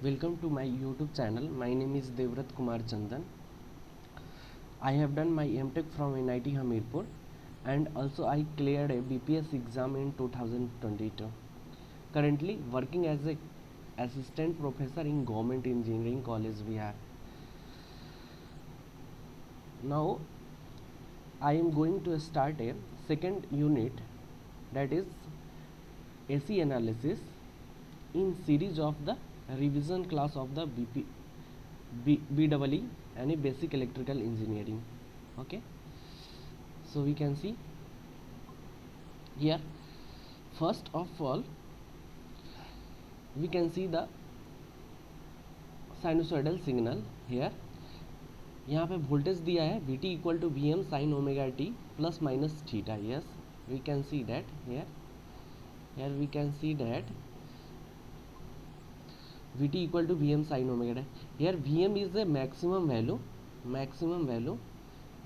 Welcome to my YouTube channel. My name is Devrat Kumar Chandan. I have done my MTech from NIT Hamirpur and also I cleared a BPS exam in 2022. Currently working as a assistant professor in Government Engineering College Bihar. Now I am going to start a second unit, that is AC analysis, in series of the revision class of the BEE and basic electrical engineering. Okay, so we can see here, first of all we can see the sinusoidal signal here. यहाँ पे voltage दिया है Vt equal to Vm sine omega T plus minus theta. Yes, we can see that here we can see that Vt equal to Vm sin omega t. Here Vm is the maximum value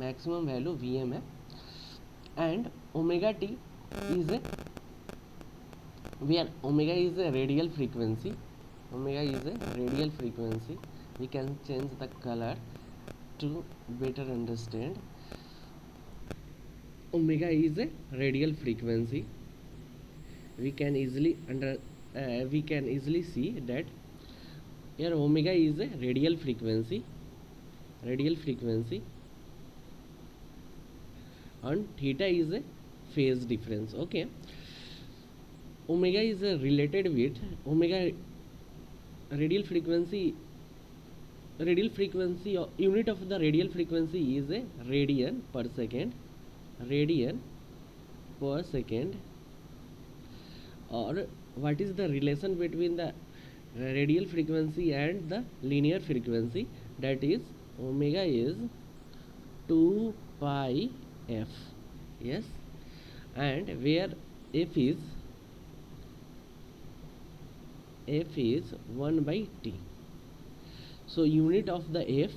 Vm है, and omega t is a, where omega is a radial frequency. We can change the color to better understand. Omega is a radial frequency. We can easily see that here omega is a radial frequency and theta is a phase difference. Okay, omega is related with omega radial frequency unit of the radial frequency is a radian per second. Or what is the relation between the radial frequency and the linear frequency? That is omega is 2 pi f. Yes, and where f is 1 by t. So unit of f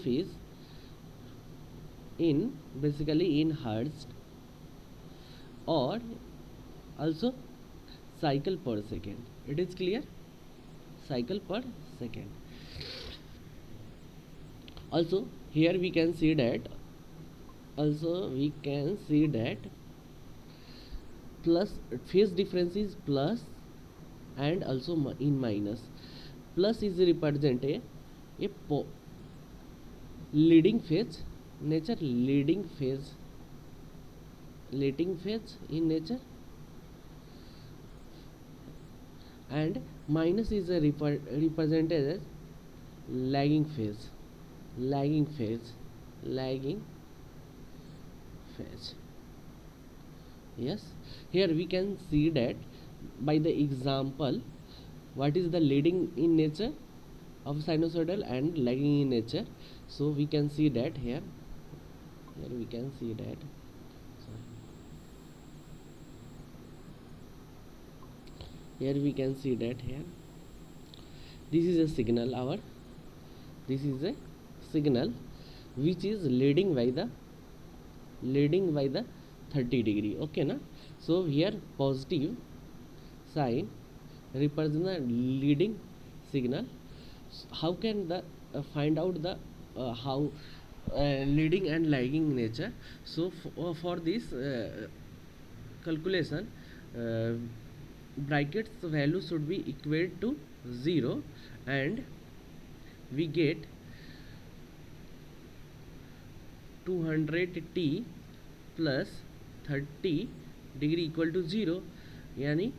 is in basically in hertz, or also cycle per second. It is clear? Cycle per second. Also here we can see that plus phase difference is plus and also in minus. Plus is represent a leading phase nature, leading phase in nature, and minus is represented as lagging phase. Yes, here we can see that by the example what is the leading in nature of sinusoidal and lagging in nature. So we can see that here we can see that here this is a signal which is leading by the 30 degree. Okay na? So here positive sign represent the leading signal. How can the find out the how leading and lagging nature? So for this calculation, brackets value should be equal to 0, and we get 200t plus 30 degree equal to 0, यानी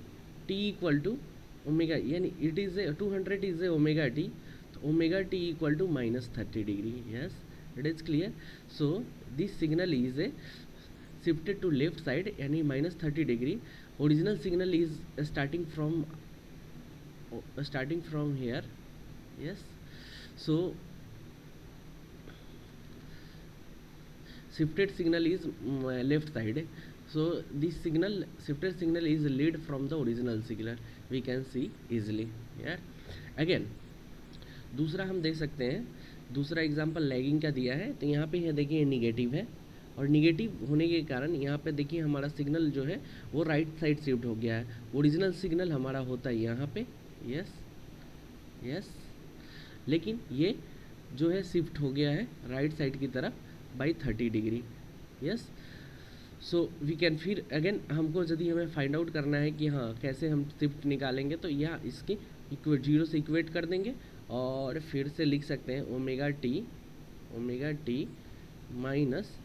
t equal to omega, यानी it is a 200 is a omega t, omega t equal to minus 30 degree. Yes, it is clear. So this signal is a shifted to left side, यानी minus 30 degree. Original signal is starting from here. Yes, so shifted signal is left side. So this shifted signal is lead from the original signal. We can see easily. Yeah, again दूसरा हम देख सकते हैं, दूसरा example lagging का दिया है. तो यहाँ पे है देखिए नेगेटिव है और निगेटिव होने के कारण यहाँ पे देखिए हमारा सिग्नल जो है वो राइट साइड शिफ्ट हो गया है। ओरिजिनल सिग्नल हमारा होता है यहाँ पे, यस यस, लेकिन ये जो है शिफ्ट हो गया है राइट साइड की तरफ by 30 degree, yes. So we can फिर अगेन हमको यदि हमें फाइंड आउट करना है कि हाँ कैसे हम शिफ्ट निकालेंगे, तो यह इसके इक्वेट 0 से इक्वेट कर देंगे और फिर से लिख सकते हैं omega t minus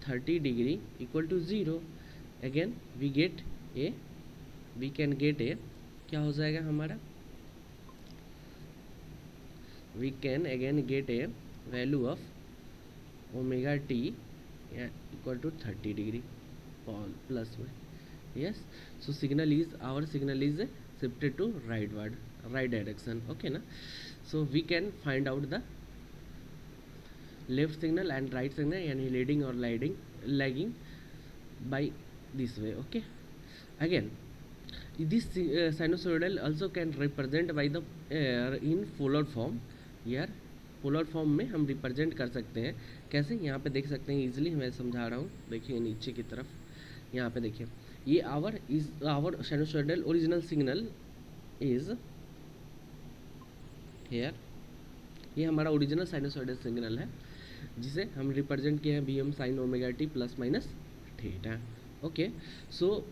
30 degree equal to 0। Again we can get a क्या हो जाएगा हमारा, we can again get a value of omega t equal to 30 degree plus में, yes. So our signal is shifted to right direction, okay ना। So we can find out the left signal and right signal यानी leading और lagging by this way, okay. Again this sinusoidal also can represent by the in polar form। यार polar form में हम represent कर सकते हैं कैसे, यहाँ पे देख सकते हैं इजीली, मैं समझा रहा हूँ। देखिए नीचे की तरफ यहाँ पे देखिए, ये our sinusoidal original signal is here, ये हमारा ओरिजिनल साइनोसॉइडल सिग्नल है जिसे हम रिप्रेजेंट किए हैं Vm sin omega T plus minus theta, okay. So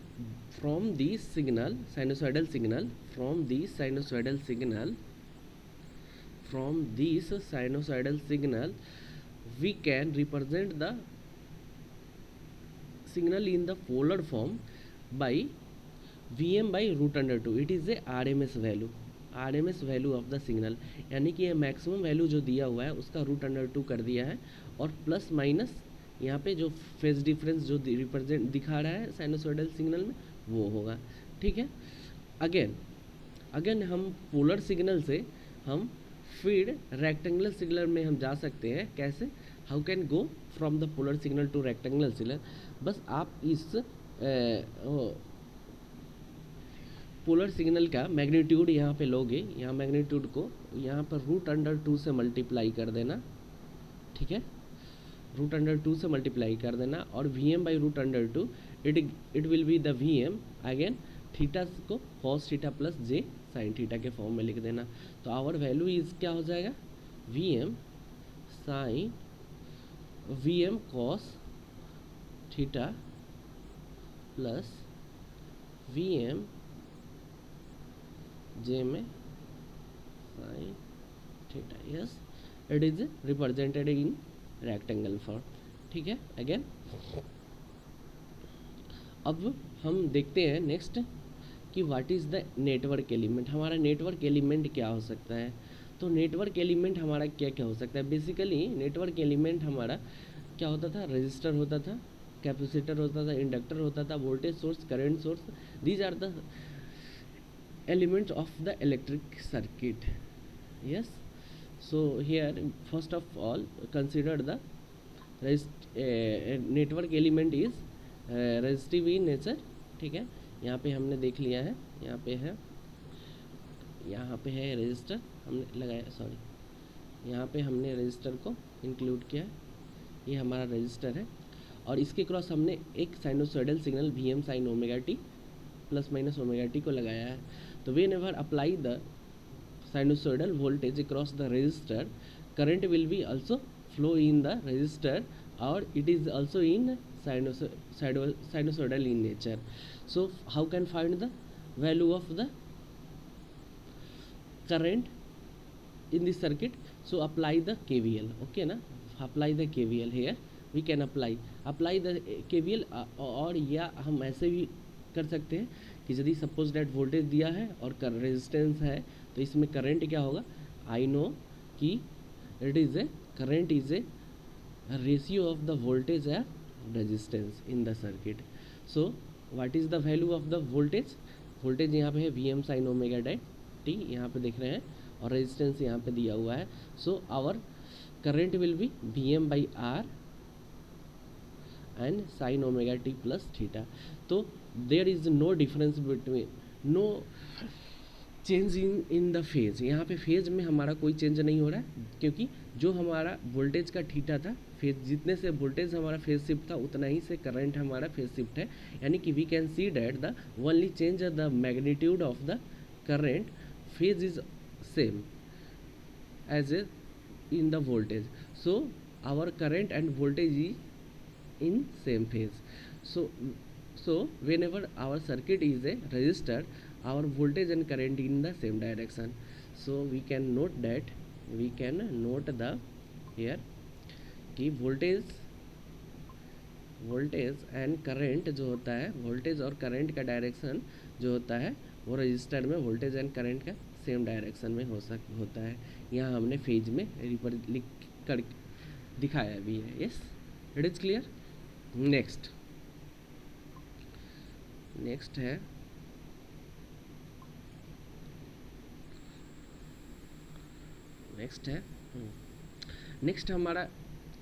from this signal sinusoidal signal we can represent the signal in the polar form by Vm by √2। it is a RMS value of the signal, यानी कि ये maximum value जो दिया हुआ है उसका √2 कर दिया है और प्लस माइनस यहाँ पे जो फेज डिफरेंस जो रिप्रेजेंट दिखा रहा है साइनोसॉइडल सिग्नल में वो होगा, ठीक है। अगेन हम पोलर सिग्नल से हम फिर रेक्टेंगुलर सिग्नल में हम जा सकते हैं कैसे, how can go from the polar signal two rectangular signal. बस आप इस पोलर सिग्नल का मैग्नीट्यूड यहाँ पे लोगे, यहाँ मैग्नीट्यूड को यहाँ पर √2 से मल्टीप्लाई कर देना, ठीक है, √2 से मल्टीप्लाई कर देना और Vm by √2 it will be the Vm again theta को cos theta plus j sin theta के फॉर्म में लिख देना। तो आवर वैल्यू इज क्या हो जाएगा, Vm cos theta plus Vm j में sin theta, yes, it is represented in rectangle form, ठीक है। अगेन अब हम देखते हैं नेक्स्ट कि what is the network element. हमारा नेटवर्क एलिमेंट क्या हो सकता है, तो नेटवर्क एलिमेंट हमारा क्या क्या हो सकता है। बेसिकली नेटवर्क एलिमेंट हमारा क्या होता था, रजिस्टर होता था, कैपेसिटर होता था, इंडक्टर होता था, voltage source, current source, these are the elements of the electric circuit, yes. So here first of all consider the network element is resistive in nature, ठीक है। यहाँ पे हमने देख लिया है, यहाँ पे है रेजिस्टर हमने लगाया, सॉरी यहाँ पे हमने रेजिस्टर को इंक्लूड किया, ये हमारा रेजिस्टर है और इसके क्रॉस हमने एक sinusoidal signal Vm sin omega T plus minus omega T को लगाया है। तो whenever apply the sinusoidal voltage across the resistor, current will be also flow in the resistor or it is also in sinusoidal in nature. So how can find the value of the current in this circuit, so apply the KVL, okay na, apply the KVL here, we can apply the KVL और या हम ऐसे भी कर सकते हैं कि यदि सपोज डेट वोल्टेज दिया है और रेजिस्टेंस है तो इसमें करंट क्या होगा, आई नो कि it is a current is a ratio of the voltage या resistance in the circuit. So what is the value of the voltage यहाँ पे है Vm sin ओमेगा टी, यहाँ पे देख रहे हैं, और रेजिस्टेंस यहाँ पे दिया हुआ है। So our current will be Vm by R and sin omega T plus theta. तो there is no difference between, no change in the phase, यहाँ पे फेज में हमारा कोई चेंज नहीं हो रहा है क्योंकि जो हमारा वोल्टेज का थीटा था, फेज जितने से वोल्टेज हमारा फेज शिफ्ट था उतना ही से करंट हमारा फेज शिफ्ट है, यानी कि we can see that the only change the magnitude of the current phase is same as a in the voltage, so our current and voltage is in same phase. So whenever our circuit is a resistor, our voltage and current in the same direction. So we can note the here कि voltage and current जो होता है, voltage और current का direction जो होता है वो रजिस्टर में voltage and current का सेम डायरेक्शन में होता है। यहाँ हमने फेज में लिख कर दिखाया भी है। Yes, it is clear. Next है नेक्स्ट हमारा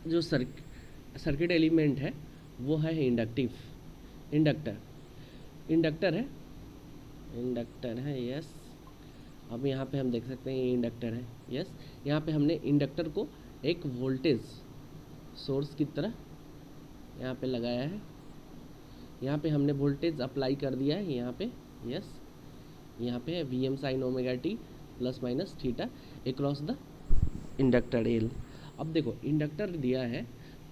जो सर्किट एलिमेंट है वो है इंडक्टर है। यस, अब यहाँ पे हम देख सकते हैं ये इंडक्टर है। यस, यहाँ पे हमने इंडक्टर को एक वोल्टेज सोर्स की तरह यहाँ पे लगाया है। यहाँ पे हमने वोल्टेज अप्लाई कर दिया है यहाँ पे। यस, यहाँ पे Vm sin omega T plus minus theta across the inductor L. अब देखो इंडक्टर दिया है,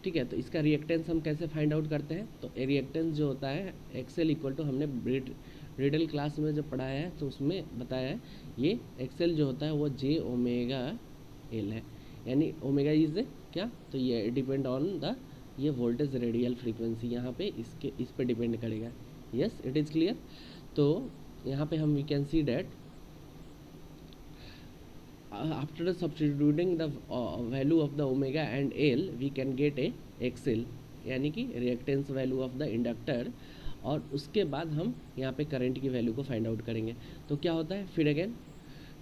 ठीक है, तो इसका रिएक्टेंस हम कैसे फाइंड आउट करते हैं? तो रिएक्टेंस जो होता है एक्सएल इक्वल टू, हमने रिडल क्लास में जो पढ़ाया है तो उसमें बताया है ये एक्सएल जो होता है वो जे ओमेगा एल है, यानी ओमेगा इज क्या, तो ये डिपेंड ऑन द ये वोल्टेज रेडियल फ्रीक्वेंसी, यहाँ पे इस पे डिपेंड करेगा। Yes, it is clear. तो यहाँ पे हम we can see that after substituting the value of the omega and L we can get a XL, यानी कि reactance value of the inductor, और उसके बाद हम यहाँ पे करंट की वैल्यू को फाइंड आउट करेंगे। तो क्या होता है फिर अगेन,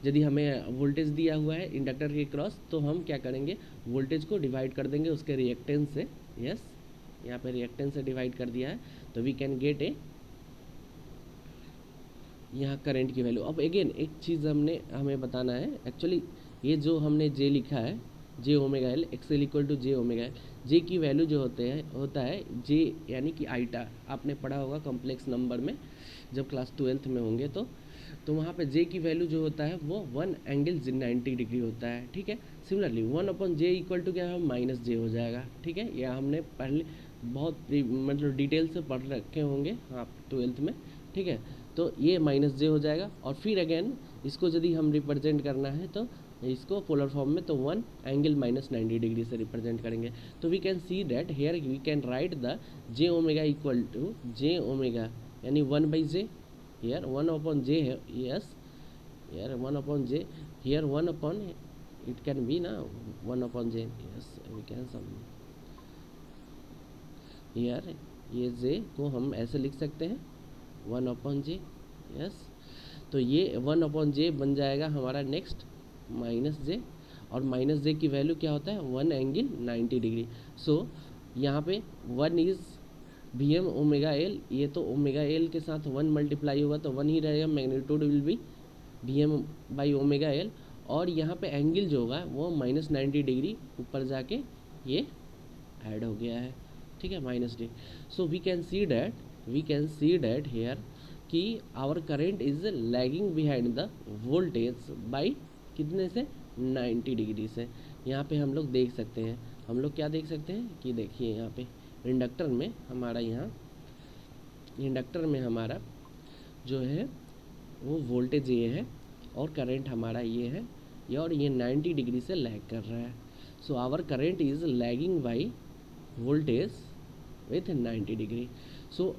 यदि हमें वोल्टेज दिया हुआ है इंडक्टर के क्रॉस तो हम क्या करेंगे, वोल्टेज को डिवाइड कर देंगे उसके रिएक्टेंस से। यस, यहाँ पे रिएक्टेंस से डिवाइड कर दिया है तो वी कैन गेट ए यहाँ करंट की वैल्यू। अब अगेन एक चीज़ हमें बताना है, एक्चुअली ये जो हमने जे लिखा है j omega L XL equal to J omega L, j की वैल्यू जो होता है जे यानी कि आइटा, आपने पढ़ा होगा कॉम्प्लेक्स नंबर में जब क्लास 12th में होंगे तो वहाँ पे जे की वैल्यू जो होता है वो 1 एंगल 90 डिग्री होता है। ठीक है, सिमिलरली 1/j इक्वल टू क्या है, माइनस जे हो जाएगा। ठीक है, यह हमने पहले बहुत मतलब डिटेल से पढ़ रखे होंगे आप 12th में। ठीक है, तो ये माइनस जे हो जाएगा, और फिर अगेन इसको यदि हम रिप्रेजेंट करना है तो इसको पोलर फॉर्म में तो 1 एंगल -90 डिग्री से रिप्रेजेंट करेंगे। तो we can see that here we can write the J omega equal to J omega, यानी 1/j, here 1/j है। यस, here 1/j, here 1 it can be ना 1/j। यस, we can sum here ये j को हम ऐसे लिख सकते हैं 1/j। यस, तो ये 1/j बन जाएगा हमारा नेक्स्ट -j, और -j की वैल्यू क्या होता है 1 एंगल 90 डिग्री। सो यहाँ पे 1 इज़ Vm ओमेगा एल, ये तो ओमेगा एल के साथ 1 मल्टीप्लाई होगा तो 1 ही रहेगा, magnitude will be Vm by omega L, और यहाँ पे एंगल जो होगा वो -90 डिग्री ऊपर जाके ये ऐड हो गया है। ठीक है, -d। So we can see that here कि our current is lagging behind the voltage by कितने से 90 डिग्री से। यहाँ पे हम लोग देख सकते हैं, हम लोग क्या देख सकते हैं कि देखिए यहाँ पे इंडक्टर में हमारा जो है वो वोल्टेज ये है और करंट हमारा ये है, और ये 90 डिग्री से लैग कर रहा है। So our current is lagging by voltage with 90 degree. So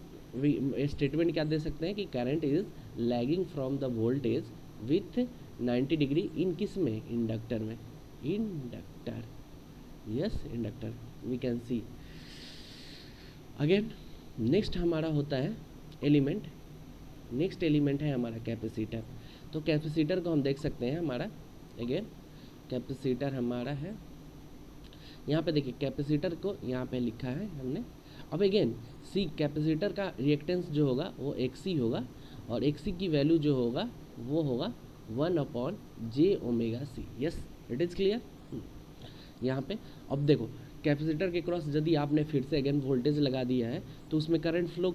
statement क्या दे सकते हैं कि current is lagging from the voltage with 90 degree in किस में, इंडक्टर में, inductor. Yes, inductor we can see. Again next हमारा होता है एलिमेंट, नेक्स्ट एलिमेंट है हमारा कैपेसिटर। तो कैपेसिटर को हम देख सकते हैं हमारा, अगेन कैपेसिटर हमारा है यहाँ पे, देखिए कैपेसिटर को यहाँ पे लिखा है हमने। अब अगेन सी कैपेसिटर का रिएक्टेंस जो होगा वो XC होगा, और XC की वैल्यू जो होगा वो होगा 1/j omega C। Yes, it is clear. यहाँ पे। अब देखो कैपेसिटर के क्रॉस यदि आपने फिर से अगेन वोल्टेज लगा दिया है तो उसमें करंट फ्लो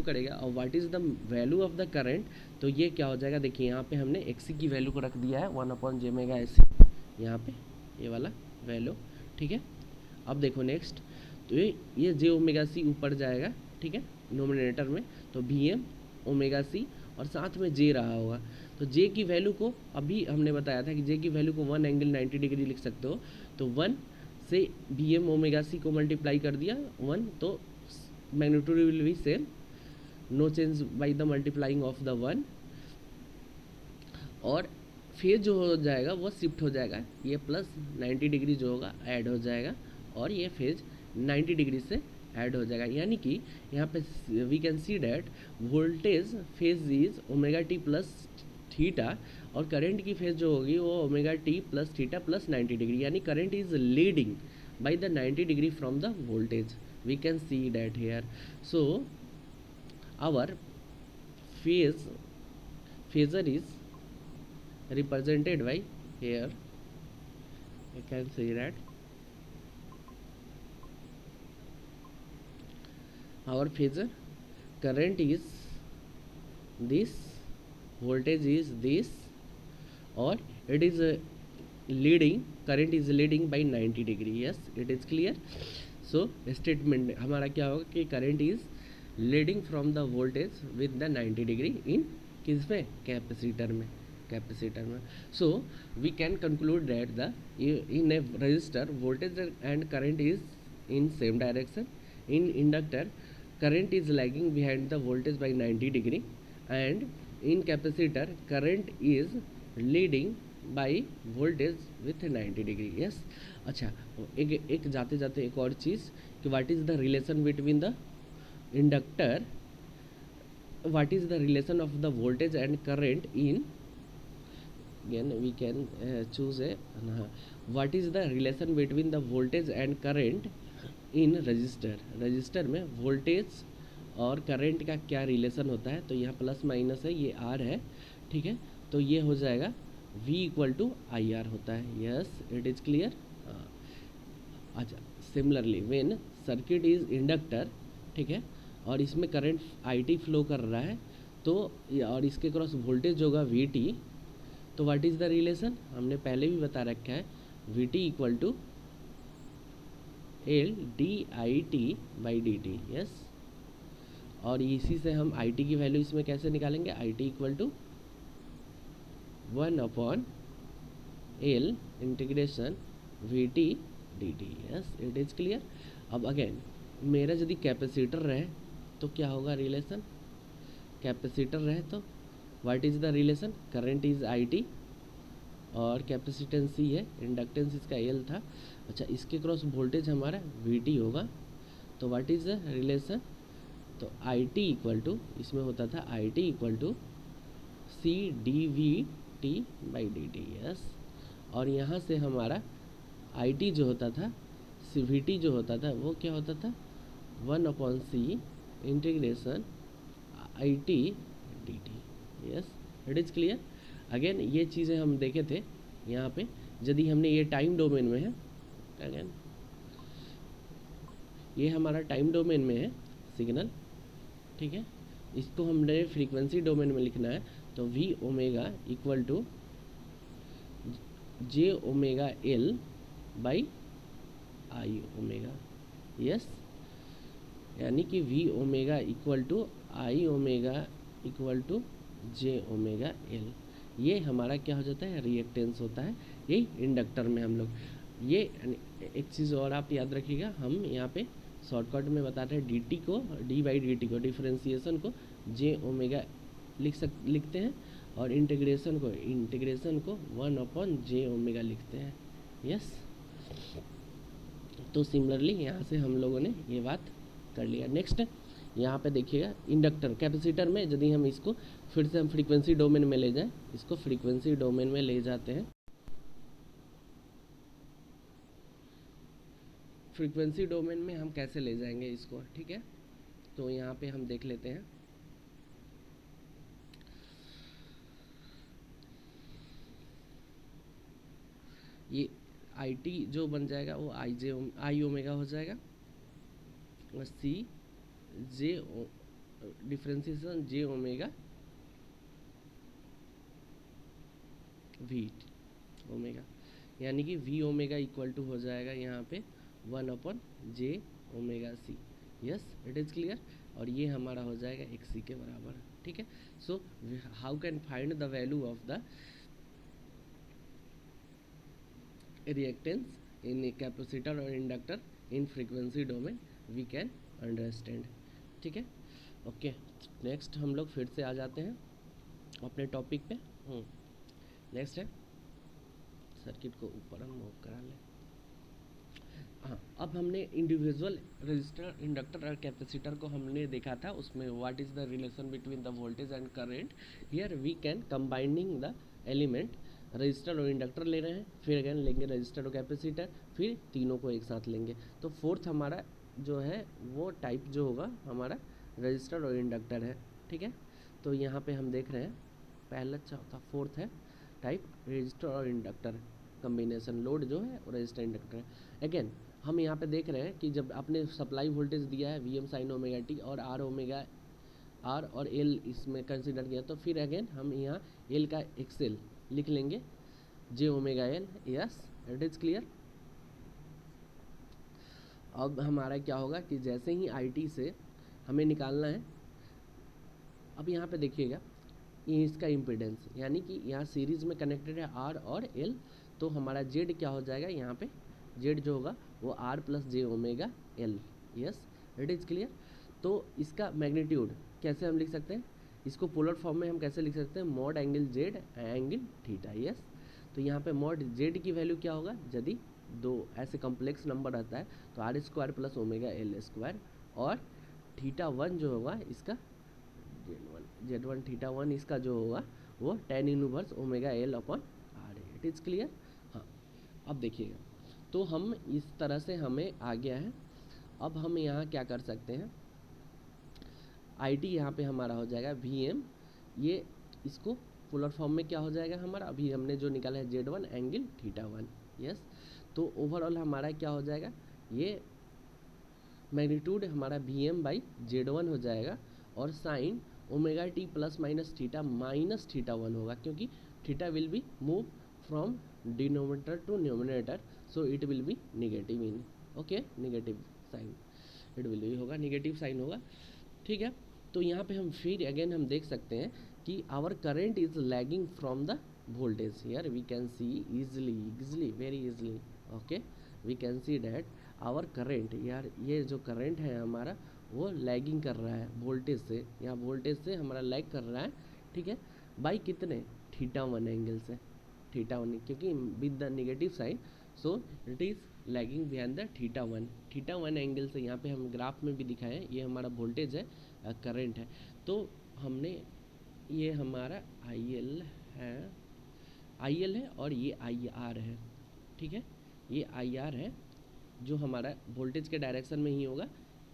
करेगा, और what is the value of the current, तो ये क्या हो जाएगा, देखिए यहाँ पे हमने एक्सी की वैल्यू को रख दिया है 1/j मेगा एसी, यहाँ पे ये वाला वैल्यू, ठीक है। अब देखो नेक्स्ट, तो ये जे ओमेगा सी ऊपर जाएगा, ठीक है, नोमिनेटर में, तो बी एम ओमेगा सी और साथ में जे रहा होगा। तो जे की वैल्यू को अभी हमने बताया था कि जे की वैल्यू को 1 एंगल 90 डिग्री लिख सकते हो, तो 1 से बी एम ओमेगा सी को मल्टीप्लाई कर दिया 1, तो magnitude will be same, no change by the multiplying of the 1, और फेज जो हो जाएगा वो शिफ्ट हो जाएगा, ये प्लस 90 डिग्री जो होगा ऐड हो जाएगा और ये फेज 90 डिग्री से ऐड हो जाएगा। यानी कि यहाँ पे we can see that voltage phase is omega T plus theta, और करंट की फेज जो होगी वो omega T plus theta plus 90 degree, यानी current is leading by the 90 degree from the voltage, we can see that here. So our phasor is represented by, here I can say that our phasor current is this, voltage is this, or it is leading, current is leading by 90 degree, yes it is clear। so statement हमारा क्या होगा कि current is leading from the voltage with the 90 degree in किस में, capacitor में। so we can conclude that the in a resistor voltage and current is in same direction, in inductor current is lagging behind the voltage by 90 degree, and in capacitor current is leading by voltage with 90 degree, yes। अच्छा एक जाते जाते एक और चीज़ कि what is the relation between the inductor, what is the relation of the voltage and current in, again we can choose a what is the relation between the voltage and current in register में voltage और current का क्या relation होता है, तो यहाँ plus minus है, ये आर है, ठीक है, तो ये हो जाएगा V equal to I R होता है, यस इट इज़ क्लियर। अच्छा similarly when circuit is inductor, ठीक है, और इसमें करंट IT फ्लो कर रहा है, तो और इसके क्रॉस वोल्टेज होगा VT, तो व्हाट इज़ द रिलेशन, हमने पहले भी बता रखा है, VT equal to L DIT by DT, yes. और इसी से हम IT की वैल्यू इसमें कैसे निकालेंगे, IT equal to 1/L integration VT DT, yes it is clear. अब अगेन मेरा यदि कैपेसिटर रहे तो क्या होगा रिलेशन, कैपेसिटर रहे तो what is the relation, current is IT और कैपेसिटेंस C है, इंडक्टेंस इसका L था। अच्छा इसके क्रॉस वोल्टेज हमारा VT होगा, तो व्हाट इज़ द रिलेशन, तो IT इक्वल टू, इसमें होता था IT equal to CdVT by DT, yes. और यहाँ से हमारा IT जो होता था, VT जो होता था वो क्या होता था, 1/C integration IT DT, yes it is clear. Again ये चीज़ें हम देखे थे यहाँ पे, यदि हमने ये टाइम डोमेन में है, अगेन ये हमारा टाइम डोमेन में है सिग्नल, ठीक है, इसको हमने फ्रीक्वेंसी डोमेन में लिखना है, तो V omega equal to J omega L by I omega, yes, यानी कि V omega equal to I omega equal to J omega L, ये हमारा क्या हो जाता है, रिएक्टेंस होता है, ये इंडक्टर में हम लोग। ये एक चीज़ और आप याद रखिएगा, हम यहाँ पे शॉर्टकट में बताते हैं dt को, d बाई dt को डिफ्रेंसिएशन को J ओमेगा लिखते हैं, और इंटीग्रेशन को 1/J ओमेगा लिखते हैं, यस। तो सिमिलरली यहाँ से हम लोगों ने ये बात कर लिया। नेक्स्ट यहाँ पे देखिएगा इंडक्टर कैपेसिटर में, यदि हम इसको फिर से हम फ्रीक्वेंसी डोमेन में ले जाएं, इसको फ्रीक्वेंसी डोमेन में ले जाते हैं, फ्रीक्वेंसी डोमेन में हम कैसे ले जाएंगे इसको, ठीक है, तो यहाँ पे हम देख लेते हैं। ये आई टी जो बन जाएगा वो आई ओमेगा हो जाएगा, और C j differentiation j omega v omega, यानी कि वी ओमेगा इक्वल टू हो जाएगा यहाँ पे 1/j omega C. Yes, it is clear. और ये हमारा हो जाएगा एक सी के बराबर। ठीक है, so how can find the value of the reactance in a capacitor और inductor in frequency domain, we can understand. ठीक है, ओके। नेक्स्ट हम लोग फिर से आ जाते हैं अपने टॉपिक पे। नेक्स्ट है, सर्किट को ऊपर हम मूव करा लें। हाँ, अब हमने इंडिविजुअल रजिस्टर, इंडक्टर और कैपेसिटर को हमने देखा था, उसमें what is the relation between the voltage and current. Here we can combining the element, resistor और इंडक्टर ले रहे हैं, फिर अगेन लेंगे रजिस्टर और कैपेसिटर, फिर तीनों को एक साथ लेंगे। तो फोर्थ हमारा जो है वो टाइप जो होगा हमारा रजिस्टर और इंडक्टर है। ठीक है, तो यहाँ पे हम देख रहे हैं पहला चौथा फोर्थ है टाइप रजिस्टर और इंडक्टर कम्बिनेशन, लोड जो है रजिस्टर इंडक्टर है। अगेन हम यहाँ पे देख रहे हैं कि जब आपने सप्लाई वोल्टेज दिया है V M sine omega T और आर और एल इसमें कंसिडर किया, तो फिर अगेन हम यहाँ एल का एक्सेल लिख लेंगे j omega L. Yes, it is clear. अब हमारा क्या होगा कि जैसे ही आई टी से हमें निकालना है, अब यहाँ पे देखिएगा ये इसका इम्पिडेंस, यानी कि यहाँ सीरीज़ में कनेक्टेड है आर और एल, तो हमारा जेड क्या हो जाएगा, यहाँ पे जेड जो होगा वो R plus J omega L. Yes, it is clear. तो इसका मैग्नीट्यूड कैसे हम लिख सकते हैं, इसको पोलर फॉर्म में हम कैसे लिख सकते हैं, mod angle Z angle theta. Yes, तो यहाँ पे मॉड जेड की वैल्यू क्या होगा, यदि दो ऐसे कॉम्प्लेक्स नंबर रहता है तो R square plus omega L square, और थीटा वन जो होगा इसका जेड वन थीटा वन इसका जो होगा वो tan inverse omega L upon R है। It is clear. हाँ, अब देखिएगा, तो हम इस तरह से हमें आ गया है। अब हम यहाँ क्या कर सकते हैं, आई टी यहाँ पे हमारा हो जाएगा वी एम, ये इसको पोलर फॉर्म में क्या हो जाएगा हमारा, अभी हमने जो निकाला है Z one angle theta one. Yes, तो ओवरऑल हमारा क्या हो जाएगा, ये मैग्नीट्यूड हमारा V M by Z one हो जाएगा, और sine omega T plus minus theta one होगा, क्योंकि theta will be move from denominator to numerator, so it will be negative in, okay, negative sign it will be होगा, negative sign होगा। ठीक है, तो यहाँ पे हम फिर अगेन हम देख सकते हैं कि our current is lagging from the voltage. Here we can see easily very easily, okay, we can see that our current, यार ये जो करेंट है हमारा वो लैगिंग कर रहा है वोल्टेज से, यहाँ वोल्टेज से हमारा लैग कर रहा है। ठीक है, बाई कितने, थीटा वन एंगल से, थीटा वन, क्योंकि with the negative sign, so it is lagging behind the theta one angle से। यहाँ पे हम ग्राफ में भी दिखाएं, ये हमारा वोल्टेज है, करंट है, तो हमने ये हमारा आई एल है और ये आई आर है। ठीक है, ये आई आर है जो हमारा वोल्टेज के डायरेक्शन में ही होगा,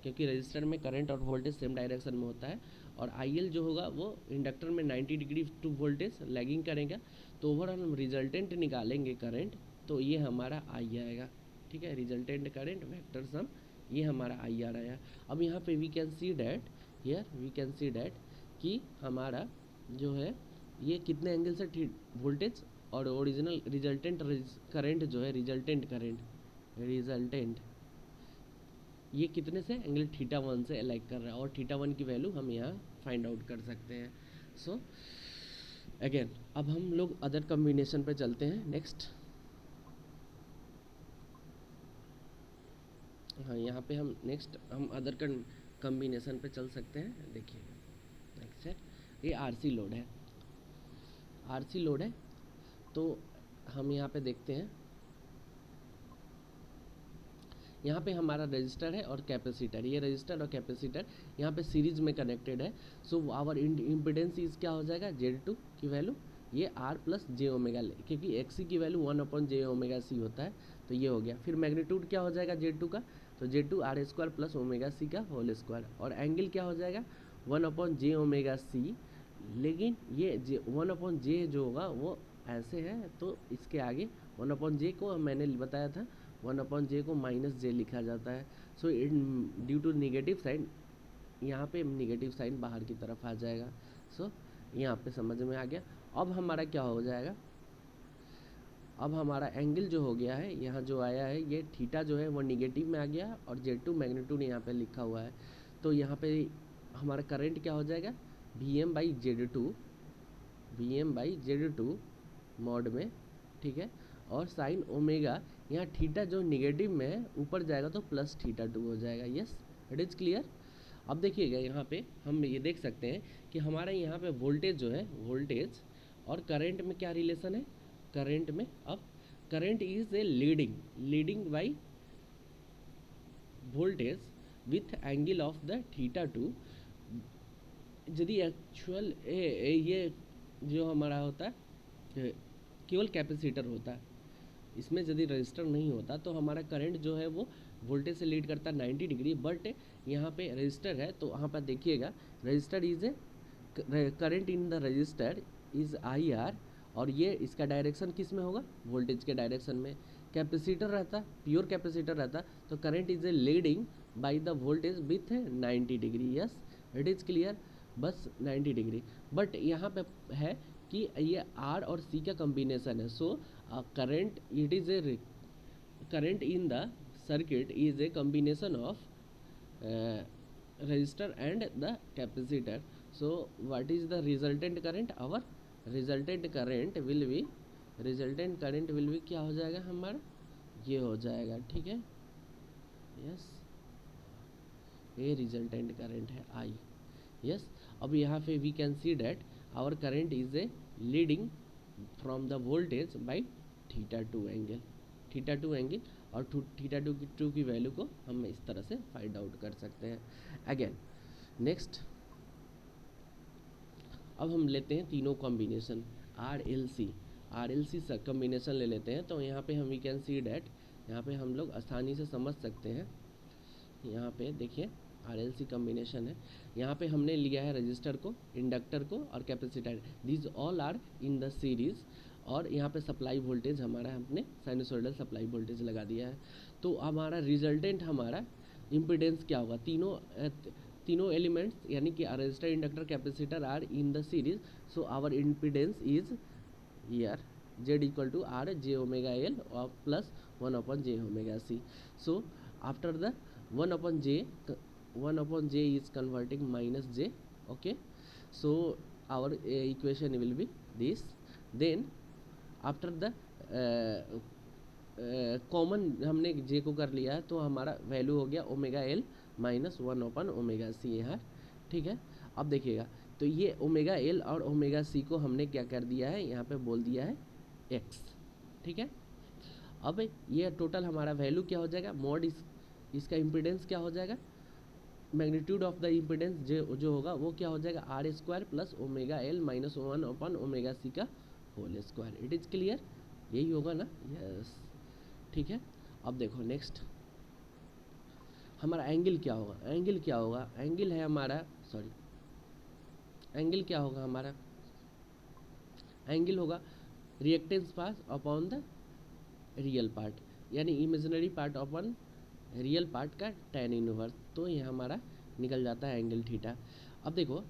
क्योंकि रजिस्टर में करंट और वोल्टेज सेम डायरेक्शन में होता है, और आई एल जो होगा वो इंडक्टर में 90 डिग्री टू वोल्टेज लैगिंग करेगा, तो ओवरऑल हम रिजल्टेंट निकालेंगे करंट, तो ये हमारा आई आएगा। ठीक है, रिजल्टेंट करंट वेक्टर सम, ये हमारा आई आर आया। अब यहाँ पे we can see that, here we can see that कि हमारा जो है ये कितने एंगल से वोल्टेज और ओरिजिनल रिजल्टेंट करंट जो है, रिजल्टेंट ये कितने से, एंगल थीटा वन से अलाइक कर रहा है, और थीटा वन की वैल्यू हम यहाँ फाइंड आउट कर सकते हैं। सो अगेन अब हम लोग अदर कम्बिनेशन पे चलते हैं। नेक्स्ट, हाँ यहाँ पे हम नेक्स्ट हम अदर कम्बिनेशन पे चल सकते हैं। देखिए नेक्स्ट है, ये आरसी लोड है, आरसी लोड है, तो हम यहाँ पे देखते हैं, यहाँ पे हमारा रजिस्टर है और कैपेसिटर, ये रजिस्टर और कैपेसिटर यहाँ पे सीरीज में कनेक्टेड है, सो आवर इम्पिडेंस इज क्या हो जाएगा, Z2 की वैल्यू ये R प्लस जे ओमेगा, क्योंकि XC की वैल्यू 1/j ओमेगा C होता है, तो ये हो गया। फिर मैग्नीट्यूड क्या हो जाएगा Z2 का, तो Z2 R square plus omega C का होल स्क्वायर, और एंगल क्या हो जाएगा 1/j ओमेगा C, लेकिन ये 1/j जो होगा वो ऐसे है तो इसके आगे 1/j को मैंने बताया था 1/j को -j लिखा जाता है। So due to negative sign यहाँ पे निगेटिव साइन बाहर की तरफ आ जाएगा। सो यहाँ पे समझ में आ गया। अब हमारा क्या हो जाएगा, अब हमारा एंगल जो हो गया है यहाँ जो आया है ये थीटा जो है वो निगेटिव में आ गया और Z2 मैग्नीट्यूड यहाँ पे लिखा हुआ है। तो यहाँ पे हमारा करंट क्या हो जाएगा Vm/Z2 मोड में, ठीक है। और साइन ओमेगा यहाँ थीटा जो निगेटिव में है ऊपर जाएगा तो +θ2 हो जाएगा। Yes, it is clear. अब देखिएगा यहाँ पे हम ये देख सकते हैं कि हमारे यहाँ पे वोल्टेज जो है, वोल्टेज और करंट में क्या रिलेशन है, करंट में अब current is a leading by voltage with angle of the θ2। यदि एक्चुअल ये जो हमारा होता है केवल कैपेसिटर होता है, इसमें यदि रजिस्टर नहीं होता तो हमारा करंट जो है वो वोल्टेज से लीड करता है 90 डिग्री। बट यहाँ पे रजिस्टर है तो वहाँ पर देखिएगा register is a current in the register is IR और ये इसका डायरेक्शन किस में होगा, वोल्टेज के डायरेक्शन में। कैपेसिटर रहता, प्योर कैपेसिटर रहता तो current is a leading by the voltage with 90 degree. Yes, it is clear, बस 90 डिग्री। बट यहाँ पे है कि ये R और C का कॉम्बिनेशन है। So current it is a current in the circuit is a combination of resistor and the capacitor. So what is the resultant current, our resultant current will be क्या हो जाएगा हमारा, ये हो जाएगा, ठीक है। यस, ये रिजल्टेंट करंट है I। यस, अब यहाँ पे we can see that our current is a leading from the voltage by θ2 angle और θ2 की वैल्यू को हम इस तरह से फाइंड आउट कर सकते हैं। अगेन नेक्स्ट, अब हम लेते हैं तीनों कॉम्बिनेशन RLC कॉम्बिनेशन ले लेते हैं। तो यहाँ पे हम वी कैन सी डैट, यहाँ पे हम लोग आसानी से समझ सकते हैं। यहाँ पे देखिए RLC कॉम्बिनेशन है, यहाँ पे हमने लिया है रजिस्टर को, इंडक्टर को और capacitor, this all are in the series. और यहाँ पे सप्लाई वोल्टेज हमारा हमने साइनसोइडल सप्लाई वोल्टेज लगा दिया है। तो हमारा रिजल्टेंट हमारा इम्पिडेंस क्या होगा, तीनों एलिमेंट्स यानी कि resistor inductor capacitor are in the series. So our impedance is here Z=RjωL और plus 1/jωC। So after the 1/j is converting -j, okay। So our equation will be this। Then after the common हमने j को कर लिया है तो हमारा value हो गया ωL -1/ωc यहाँ, ठीक है। अब देखिएगा तो ये ωL और ωc को हमने क्या कर दिया है, यहाँ पे बोल दिया है x, ठीक है। अब ये टोटल हमारा वैल्यू क्या हो जाएगा, मॉड इसका इम्पिडेंस क्या हो जाएगा, मैग्नीट्यूड ऑफ द इम्पिडेंस जो होगा वो क्या हो जाएगा R² प्लस ωL -1/ωc का whole square. It is clear, यही होगा ना, यस, ठीक है। अब देखो नेक्स्ट हमारा एंगल क्या होगा, एंगल है हमारा, एंगल क्या होगा हमारा, एंगल होगा reactance part upon the real part, यानी imaginary part upon real part का tan इनवर्स। तो ये हमारा निकल जाता है एंगल थीटा। अब देखो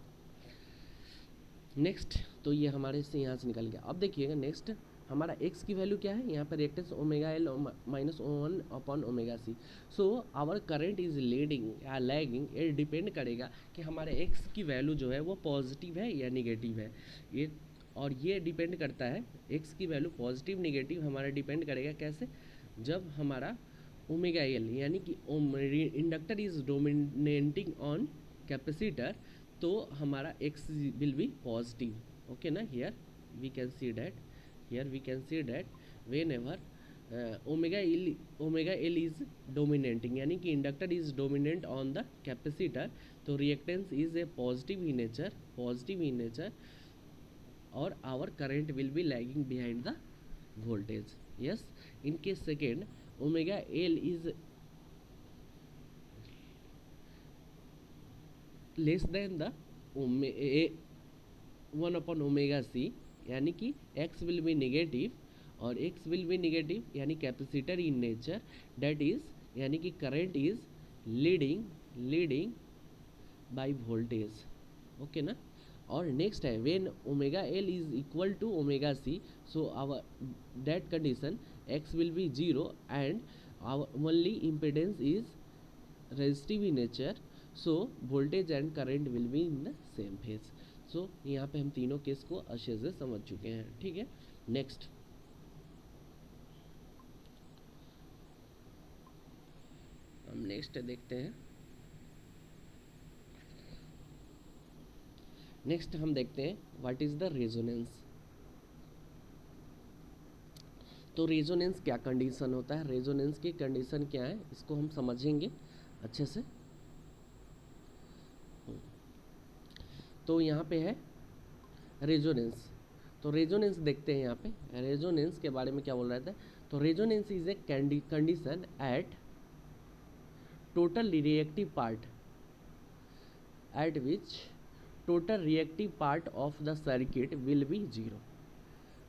नेक्स्ट, तो ये हमारे से यहाँ से निकल गया। अब देखिएगा नेक्स्ट हमारा x की वैल्यू क्या है, यहाँ पर reactance ωL -1/ωc। So our current is leading या लैगिंग, ये डिपेंड करेगा कि हमारे x की वैल्यू जो है वो पॉजिटिव है या निगेटिव है। ये और ये डिपेंड करता है, x की वैल्यू पॉजिटिव निगेटिव हमारा डिपेंड करेगा कैसे, जब हमारा ωL यानी कि inductor is dominating on capacitor तो हमारा x will be positive, okay ना। Here we can see that whenever ωL is dominating यानी कि inductor is dominant on the capacitor तो reactance is a positive in nature और our current will be lagging behind the voltage. Yes, in case second ωL is less than the 1/ωc यानी कि x will be negative, और x will be negative यानी capacitor in nature, that is यानी कि current is leading by voltage, okay ना। और next है when omega L is equal to omega C, so our that condition x will be 0 and our only impedance is resistive in nature, so voltage and current will be in the same phase. सो यहाँ पे हम तीनों case को अच्छे से समझ चुके हैं, ठीक है। नेक्स्ट हम देखते हैं। नेक्स्ट हम देखते हैं व्हाट इज द रेजोनेंस। तो रेजोनेंस क्या कंडीशन होता है, रेजोनेंस की कंडीशन क्या है, इसको हम समझेंगे अच्छे से। तो यहाँ पे है रेजोनेंस, तो रेजोनेंस देखते हैं यहाँ पे रेजोनेंस के बारे में क्या बोल रहा था। तो resonance is a condition at total reactive part at which total reactive part of the circuit will be 0.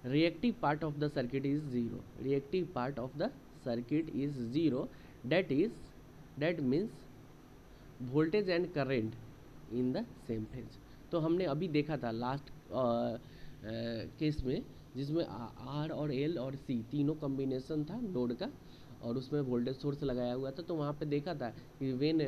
Reactive part of the circuit is 0. Reactive part of the circuit is 0. That means voltage and current in the same phase. तो हमने अभी देखा था last case में, जिसमें are और L और सी तीनों कॉम्बिनेशन था लोड का, और उसमें वोल्टेज सोर्स लगाया हुआ था। तो वहाँ पे देखा था कि when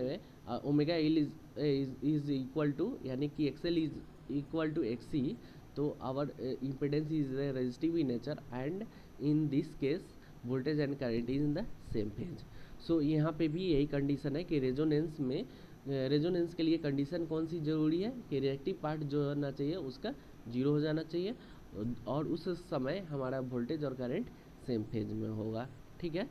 omega L is equal to यानी कि XL is equal to XC, तो our impedance is resistive in nature and in this case voltage and current is in the same phase. सो यहाँ पे भी यही कंडीशन है कि रेजोनेंस में रेजोनेंस के लिए कंडीशन कौन सी जरूरी है कि रिएक्टिव पार्ट जो होना चाहिए उसका 0 हो जाना चाहिए, और उस समय हमारा वोल्टेज और करंट सेम फेज में होगा, ठीक है।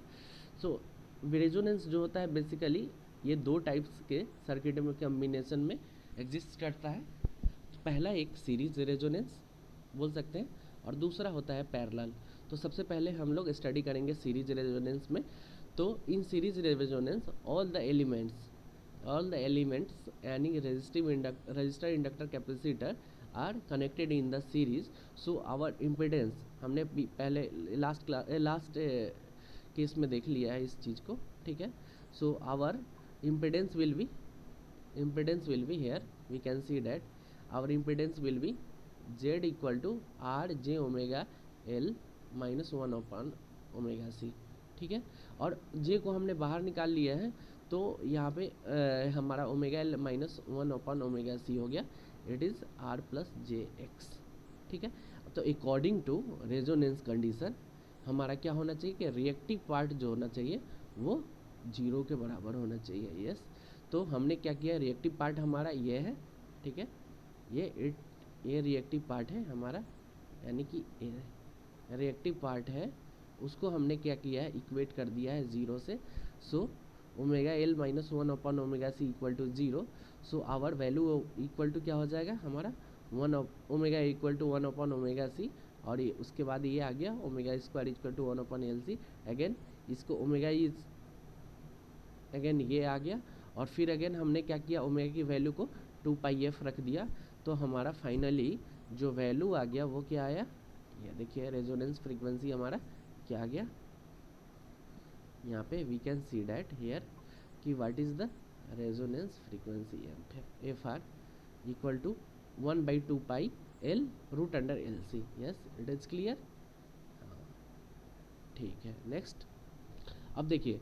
सो रेजोनेंस जो होता है बेसिकली ये दो टाइप्स के सर्किट में कॉम्बिनेशन में एग्जिस्ट करता है। तो पहला एक सीरीज रेजोनेंस बोल सकते हैं, और दूसरा होता है पैरेलल। तो सबसे पहले हम लोग स्टडी करेंगे सीरीज रेजोनेंस में। तो in series resonance all the elements यानी resistor, inductor, capacitor are connected in the series. So our impedance हमने पहले लास्ट केस में देख लिया है इस चीज़ को, ठीक है। So our impedance will be here we can see that our impedance will be Z equal to R J omega L minus 1 upon omega C, ठीक है। और जे को हमने बाहर निकाल लिया है, तो यहाँ पे हमारा omega L minus 1 upon omega C हो गया, it is R plus J X, ठीक है। तो अकॉर्डिंग टू रेजोनेंस कंडीशन हमारा क्या होना चाहिए कि रिएक्टिव पार्ट जो होना चाहिए वो 0 के बराबर होना चाहिए, यस। तो हमने क्या किया, रिएक्टिव पार्ट हमारा ये है, ठीक है, ये रिएक्टिव पार्ट है हमारा, यानी कि रिएक्टिव पार्ट है, उसको हमने क्या किया है, इक्वेट कर दिया है 0 से। So omega L minus 1 upon omega C equal to 0। So our value equal to क्या हो जाएगा हमारा 1 omega equal to 1 upon omega C, और ये उसके बाद ये आ गया omega square equal to 1 upon L C. Again इसको ओमेगा इज अगेन ये आ गया, और फिर अगेन हमने क्या किया, ओमेगा की वैल्यू को 2 पाई एफ रख दिया। तो हमारा फाइनली जो वैल्यू आ गया वो क्या आया, ये देखिए रेजोनेंस फ्रीक्वेंसी हमारा क्या आ गया, यहाँ पे we can see that here कि what is the resonance frequency F R equal to 1/2 pi L root under L C. Yes, it is clear, ठीक है। नेक्स्ट अब देखिए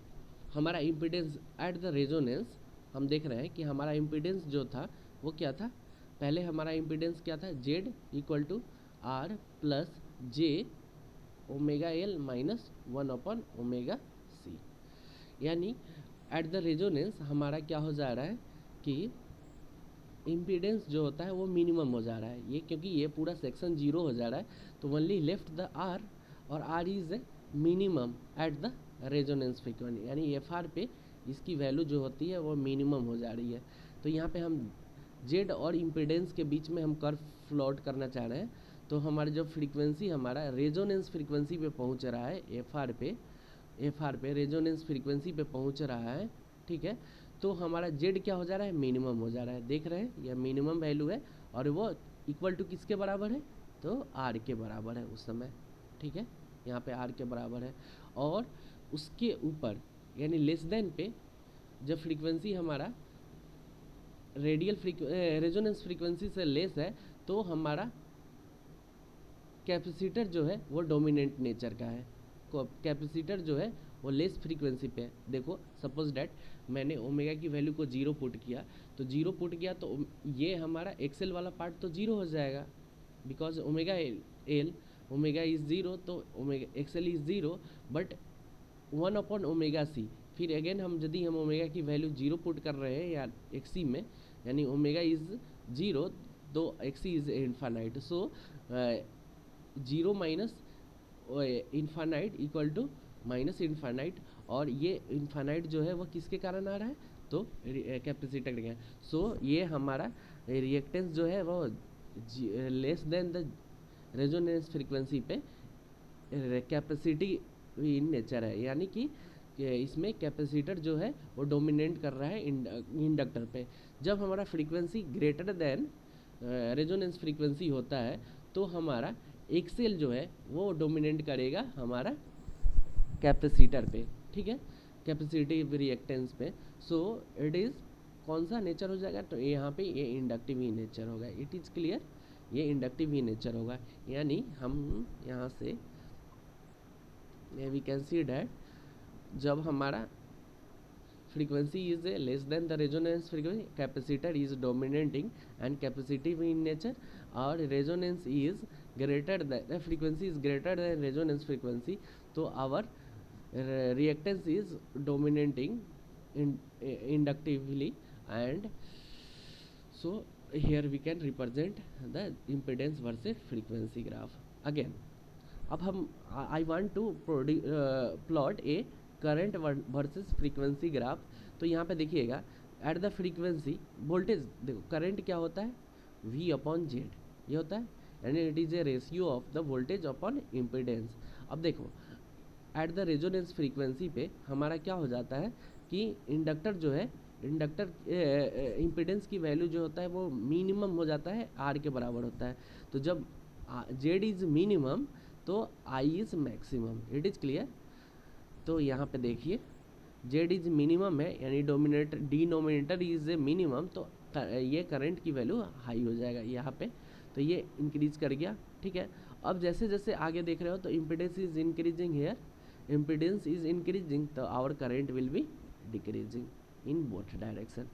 हमारा इम्पिडेंस एट द रेजोनेंस, हम देख रहे हैं कि हमारा इम्पिडेंस जो था वो क्या था, पहले हमारा इम्पिडेंस क्या था, Z equal to R plus J omega L minus 1 upon omega C. यानी एट द रेजोनेंस हमारा क्या हो जा रहा है कि इम्पीडेंस जो होता है वो मिनिमम हो जा रहा है, ये क्योंकि ये पूरा सेक्शन 0 हो जा रहा है, तो ओनली लेफ्ट द आर, और R is a minimum at the resonance frequency, यानी एफ आर पे इसकी वैल्यू जो होती है वो मिनिमम हो जा रही है। तो यहाँ पे हम जेड और इम्पीडेंस के बीच में हम कर्व प्लॉट करना चाह रहे हैं। तो हमारा जो फ्रीक्वेंसी हमारा रेजोनेंस फ्रीक्वेंसी पे पहुँच रहा है, एफ आर पे रेजोनेंस फ्रीक्वेंसी पे पहुँच रहा है, ठीक है। तो हमारा जेड क्या हो जा रहा है, मिनिमम हो जा रहा है, देख रहे हैं यह मिनिमम वैल्यू है, और वो इक्वल टू किसके बराबर है, तो आर के बराबर है उस समय, ठीक है, यहाँ पे आर के बराबर है। और उसके ऊपर यानी लेस देन पे जब फ्रीक्वेंसी हमारा रेडियल रेजोनेंस फ्रीक्वेंसी से लेस है तो हमारा कैपेसिटर जो है वो डोमिनेंट नेचर का है। कैपेसिटर जो है वो लेस फ्रीक्वेंसी पे है। देखो सपोज डैट मैंने ओमेगा की वैल्यू को 0 पुट किया, तो 0 पुट किया तो ये हमारा एक्सेल वाला पार्ट तो 0 हो जाएगा, because omega L omega is 0, तो ओमेगा एक्सेल इज 0, बट 1/ओमेगा सी। फिर अगेन यदि हम ओमेगा की वैल्यू 0 पुट कर रहे हैं या एक्सी में, यानी ओमेगा इज 0 तो XC is infinite, so 0 minus infinite equal to minus infinite. और ये इन्फानाइट जो है वो किसके कारण आ रहा है, तो कैपेसिटर के। सो ये हमारा रिएक्टेंस जो है वो less than the resonance frequency पे कैपेसिटी इन नेचर है, यानी कि इसमें कैपेसिटर जो है वो डोमिनेट कर रहा है इंडक्टर पे। जब हमारा frequency greater than resonance frequency होता है तो हमारा एक्सेल जो है वो डोमिनेट करेगा हमारा कैपेसिटर पे, ठीक है, कैपेसिटिव रिएक्टेंस पे। सो इट इज़ कौन सा नेचर हो जाएगा, तो यहाँ पे ये इंडक्टिव ही नेचर होगा। इट इज़ क्लियर, ये इंडक्टिव ही नेचर होगा। यानी हम यहाँ से वी कैन सी डैट जब हमारा frequency is less than the resonance frequency, capacitor is dominating and capacitive in nature, or resonance is greater than the frequency is greater than resonance frequency, so our reactance is dominating inductively, and so here we can represent the impedance versus frequency graph again. अब हम I want to plot a current versus frequency graph. तो यहाँ पे देखिएगा at the frequency voltage, देखो current क्या होता है, V अपॉन जेड ये होता है, यानी it is a ratio of the voltage upon impedance. अब देखो एट द रेजोनेंस फ्रीक्वेंसी पे हमारा क्या हो जाता है कि इंडक्टर जो है, इंडक्टर इम्पिडेंस की वैल्यू जो होता है वो मिनिमम हो जाता है, R के बराबर होता है। तो जब Z इज़ मिनिमम तो I is maximum. It is clear. तो यहाँ पे देखिए Z इज़ मिनिमम है, यानी डिनोमिनेटर इज़ ए मिनिमम, तो ये करंट की वैल्यू हाई हो जाएगा यहाँ पे, तो ये इंक्रीज कर गया, ठीक है। अब जैसे जैसे आगे देख रहे हो तो impedance is increasing here, impedance is increasing, तो our current will be decreasing in both direction,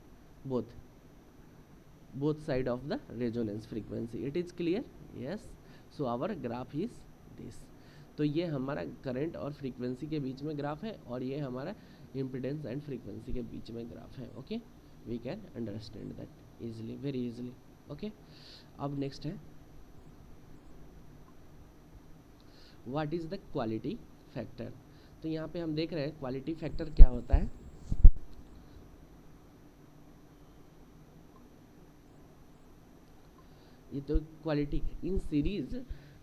both side of the resonance frequency. It is clear? Yes. So our graph is this. तो ये हमारा करंट और frequency के बीच में graph है, और ये हमारा इम्पिडेंस एंड फ्रीक्वेंसी के बीच में ग्राफ है। Okay, we can understand that easily, very easily. Okay, अब नेक्स्ट है what is the quality factor. तो यहाँ पे हम देख रहे हैं क्वालिटी फैक्टर क्या होता है। ये तो quality in series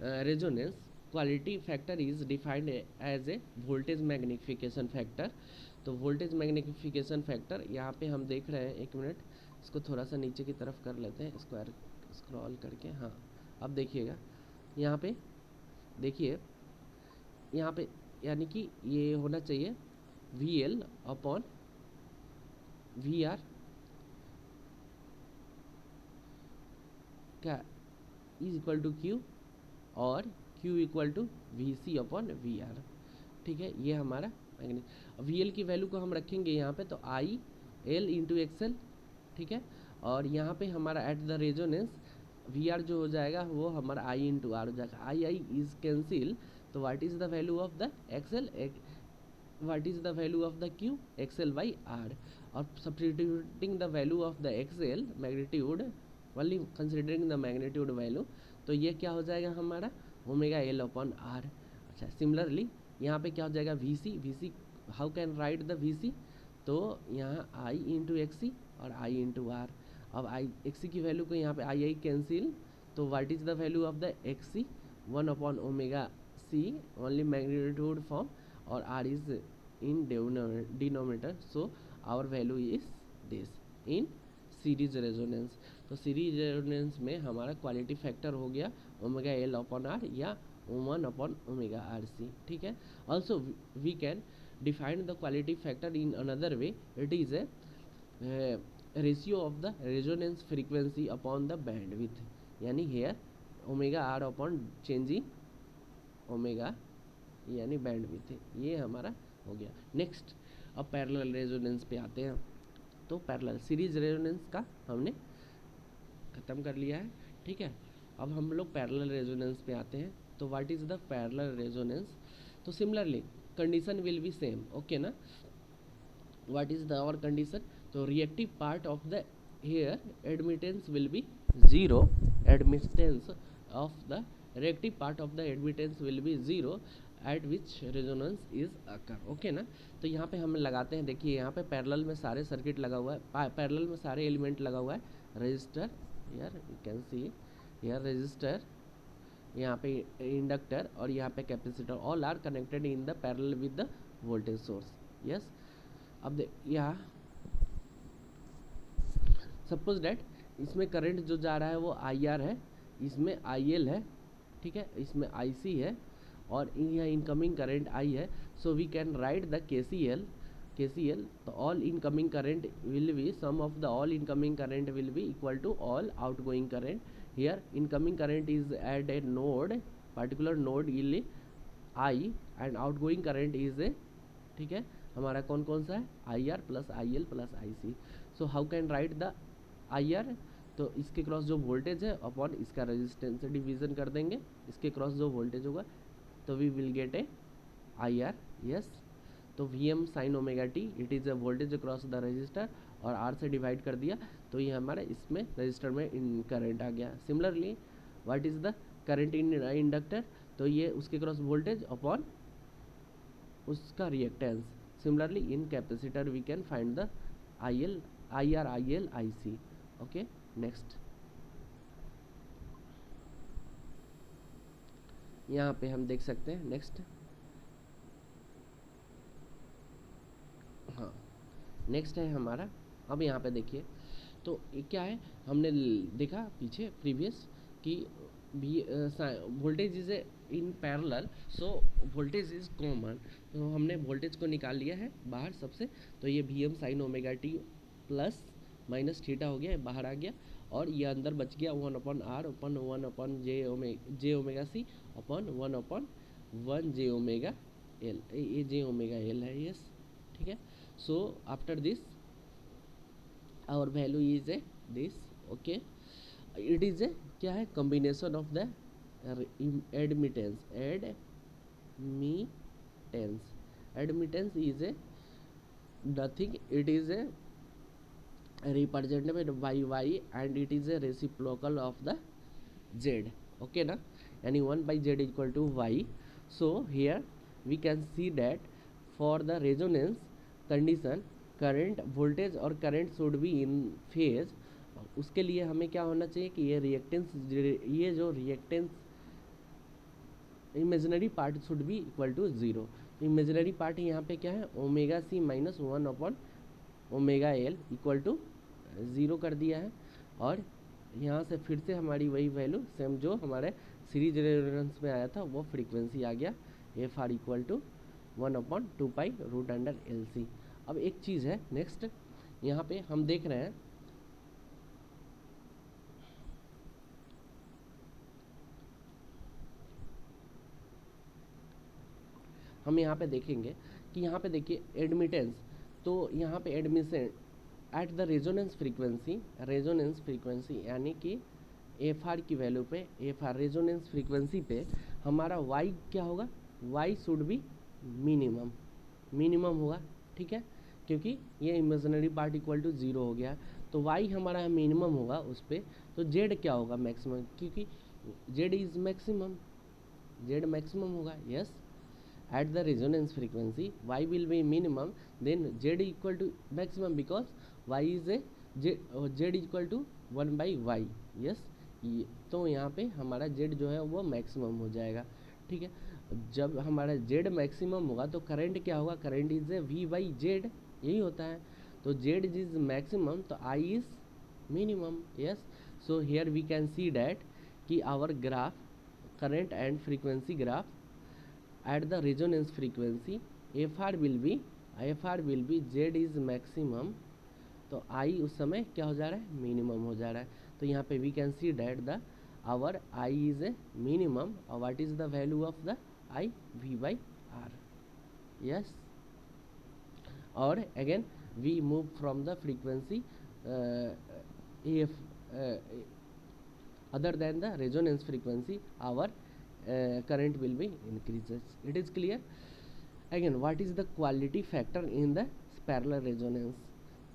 resonance quality factor is defined as a voltage magnification factor. तो वोल्टेज मैग्निफिकेशन फैक्टर यहाँ पे हम देख रहे हैं, एक मिनट इसको थोड़ा सा नीचे की तरफ कर लेते हैं, स्क्वायर स्क्रॉल करके। हाँ, अब देखिएगा यहाँ पे, देखिए यहाँ पे यानी कि ये होना चाहिए VL अपॉन VR क्या इज इक्वल टू Q, और Q equal to VC upon VR, ठीक है। ये हमारा VL की वैल्यू को हम रखेंगे यहाँ पे, तो IL इंटू XL, ठीक है। और यहाँ पे हमारा एट द रेजोनेंस VR जो हो जाएगा वो हमारा I इंटू R हो जाएगा। I इज कैंसिल, तो what is the value of the XL, what is the value of the Q, XL by R। और substituting the value of the XL magnitude, only considering the magnitude value, तो ये क्या हो जाएगा हमारा omega L upon R। अच्छा, similarly यहाँ पे क्या हो जाएगा VC, how can write the VC, तो यहाँ I इंटू XC और I इंटू R। अब XC की वैल्यू को यहाँ पे I कैंसिल, तो what is the value of the XC, 1 upon omega C, only magnitude form, और R is in denominator, so our value is this in series resonance. तो series resonance में हमारा quality factor हो गया omega L upon are या 1 upon omega are C, ठीक है। Also we can define the quality factor in another way, it is a ratio of the resonance frequency upon the bandwidth, यानी here omega R upon changing omega यानी bandwidth, ये हमारा हो गया। Next अब parallel resonance पे आते हैं। तो पैरेलल सीरीज रेजोनेंस का हमने ख़त्म कर लिया है, ठीक है। अब हम लोग पैरेलल रेजोनेंस पे आते हैं। तो what is the parallel resonance? तो similarly condition will be same, okay ना। What is the our condition? तो reactive part of the here admittance will be zero, admittance of the reactive part of the admittance will be zero at which resonance is occur, okay ना। तो यहाँ पे हम लगाते हैं, देखिए यहाँ पे पैरेलल में सारे सर्किट लगा हुआ है, पैरेलल में सारे एलिमेंट लगा हुआ है। रजिस्टर, यार यू कैन सी यार रजिस्टर, यहाँ पे इंडक्टर और यहाँ पे capacitor, all are connected in the parallel with the voltage source, yes. अब यहाँ सपोज डैट इसमें करंट जो जा रहा है वो IR है, इसमें IL है, ठीक है, इसमें IC है और यहाँ इनकमिंग करंट I है। So we can write the KCL, तो all incoming current will be sum of the all incoming current will be equal to all outgoing current. Here incoming current is at a node, particular node is I and outgoing current is a, ठीक है, हमारा कौन कौन सा है IR plus IL plus IC। So how can write the IR? तो इसके cross जो वोल्टेज है अपॉन इसका रेजिस्टेंस से डिवीजन कर देंगे, इसके क्रॉस जो वोल्टेज होगा, तो we will get a IR, yes. तो VM sine omega T, it is a voltage across the resistor, और R से डिवाइड कर दिया तो ये हमारा इसमें रजिस्टर में इन करंट आ गया। Similarly what is the current in inductor? तो ये उसके क्रॉस वोल्टेज अपॉन उसका reactance. Similarly in capacitor we can find the IR, IL, IC, okay. Next यहाँ पे हम देख सकते हैं, नेक्स्ट, हाँ नेक्स्ट है हमारा। अब यहाँ पे देखिए तो ये क्या है, हमने देखा पीछे प्रीवियस कि voltage is in parallel, so voltage is common. तो हमने वोल्टेज को निकाल लिया है बाहर सबसे, तो ये VM sine omega T plus minus theta हो गया, बाहर आ गया, और ये अंदर बच गया 1 upon R upon 1 upon J omega C upon 1 upon 1 J omega L, ये जे ओमेगा एल है, यस, ठीक है। So after this our value is a this, okay. It is a क्या है, combination of the admittance is a nothing, it is a represented by Y and it is a reciprocal of the Z, okay na, yani 1 by Z equal to Y. So here we can see that for the resonance condition current voltage और current should be in phase। उसके लिए हमें क्या होना चाहिए कि ये reactance, ये जो reactance imaginary part should be equal to zero. Imaginary part यहाँ पे क्या है, omega C minus 1 upon omega L equal to zero कर दिया है, और यहाँ से फिर से हमारी वही वैल्यू सेम जो हमारे सीरीज रेजोनेंस में आया था वो फ्रीक्वेंसी आ गया FR equal to 1 upon 2 pi root under LC। अब एक चीज़ है नेक्स्ट, यहाँ पे हम देख रहे हैं हम यहाँ पे देखेंगे कि यहाँ पे देखिए एडमिटेंस, तो यहाँ पे admission eight the resonance frequency यानी कि FR की वैल्यू पे, FR रेजोनेंस फ्रीक्वेंसी पे हमारा Y क्या होगा, Y शुड बी मिनिमम होगा, ठीक है, क्योंकि ये imaginary part equal to zero हो गया, तो Y हमारा मिनिमम होगा उस पर। तो Z क्या होगा, मैक्सिमम, क्योंकि Z is maximum, Z maximum होगा, yes. At the resonance frequency Y will be minimum, then Z equal to maximum because Y is a Z equal to 1 by Y, yes। तो यहाँ पे हमारा Z जो है वो maximum हो जाएगा, ठीक है। जब हमारा Z मैक्सिमम होगा तो करंट क्या होगा, current is A V by Z, यही होता है। तो Z इज मैक्सिमम तो I is minimum. Yes, so here we can see that ki our graph, current and frequency graph at the resonance frequency, fr will be z is maximum, तो I उस समय क्या हो जा रहा है, minimum हो जा रहा है. तो यहाँ पे we can see that the our I is a minimum और what is the value of the I, V/R. Yes, और again we move from the frequency if other than the resonance frequency, our current will be increases. It is clear. Again, what is the quality factor in the parallel resonance?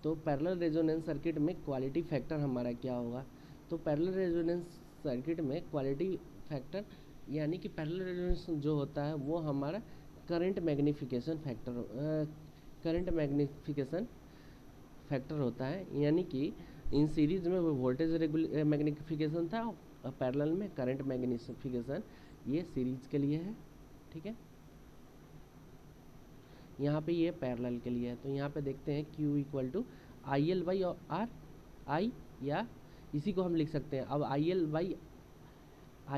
तो parallel resonance circuit में quality factor हमारा क्या होगा? तो parallel resonance circuit में quality factor यानी कि parallel resonance जो होता है वो हमारा करंट मैग्नीफिकेशन फैक्टर होता है. यानी कि इन सीरीज में वो वोल्टेज मैग्नीफिकेशन था और पैरेलल में करंट मैग्नीफिकेशन, ये सीरीज के लिए है. ठीक है, यहाँ पे ये पैरेलल के लिए है. तो यहाँ पे देखते हैं Q equal to IL/R, I, या इसी को हम लिख सकते हैं. अब